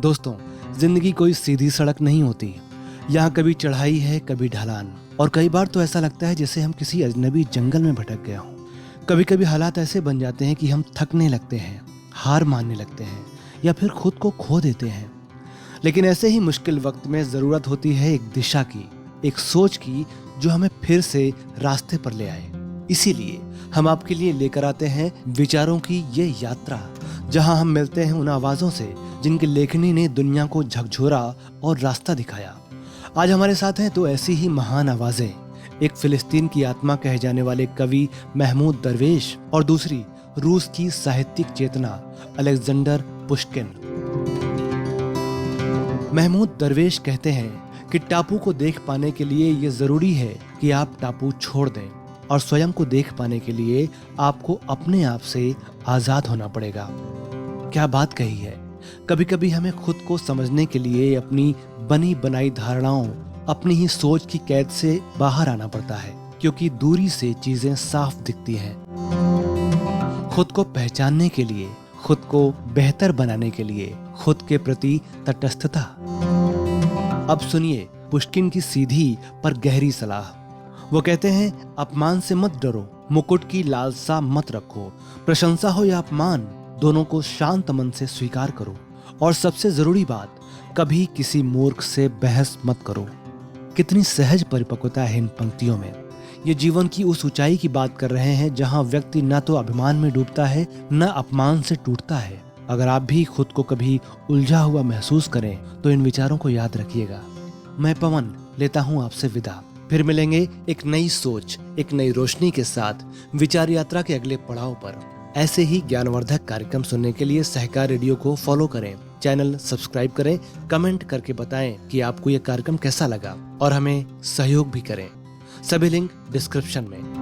दोस्तों, जिंदगी कोई सीधी सड़क नहीं होती। यहाँ कभी चढ़ाई है, कभी ढलान, और कई बार तो ऐसा लगता है जैसे हम किसी अजनबी जंगल में भटक गए हों। कभी कभी हालात ऐसे बन जाते हैं कि हम थकने लगते हैं, हार मानने लगते हैं या फिर खुद को खो देते हैं। लेकिन ऐसे ही मुश्किल वक्त में जरूरत होती है एक दिशा की, एक सोच की, जो हमें फिर से रास्ते पर ले आए। इसीलिए हम आपके लिए लेकर आते हैं विचारों की ये यात्रा, जहां हम मिलते हैं उन आवाजों से जिनकी लेखनी ने दुनिया को झकझोरा और रास्ता दिखाया। आज हमारे साथ हैं तो ऐसी ही महान आवाजें, एक फिलिस्तीन की आत्मा कहे जाने वाले कवि महमूद दरवेश और दूसरी रूस की साहित्यिक चेतना अलेक्जेंडर पुश्किन। महमूद दरवेश कहते हैं कि टापू को देख पाने के लिए यह जरूरी है कि आप टापू छोड़ दें, और स्वयं को देख पाने के लिए आपको अपने आप से आजाद होना पड़ेगा। क्या बात कही है। कभी कभी हमें खुद को समझने के लिए अपनी बनी बनाई धारणाओं, अपनी ही सोच की कैद से बाहर आना पड़ता है, क्योंकि दूरी से चीजें साफ दिखती हैं। खुद को पहचानने के लिए, खुद को बेहतर बनाने के लिए, खुद के प्रति तटस्थता। अब सुनिए पुश्किन की सीधी पर गहरी सलाह। वो कहते हैं, अपमान से मत डरो, मुकुट की लालसा मत रखो, प्रशंसा हो या अपमान, दोनों को शांत मन से स्वीकार करो, और सबसे जरूरी बात, कभी किसी मूर्ख से बहस मत करो। कितनी सहज परिपक्वता है इन पंक्तियों में। ये जीवन की उस ऊंचाई की बात कर रहे हैं जहां व्यक्ति न तो अभिमान में डूबता है, न अपमान से टूटता है। अगर आप भी खुद को कभी उलझा हुआ महसूस करें तो इन विचारों को याद रखिएगा। मैं पवन लेता हूं आपसे विदा। फिर मिलेंगे एक नई सोच, एक नई रोशनी के साथ विचार यात्रा के अगले पड़ाव पर। ऐसे ही ज्ञानवर्धक कार्यक्रम सुनने के लिए सहकार रेडियो को फॉलो करें, चैनल सब्सक्राइब करें, कमेंट करके बताएं कि आपको यह कार्यक्रम कैसा लगा, और हमें सहयोग भी करें। सभी लिंक डिस्क्रिप्शन में।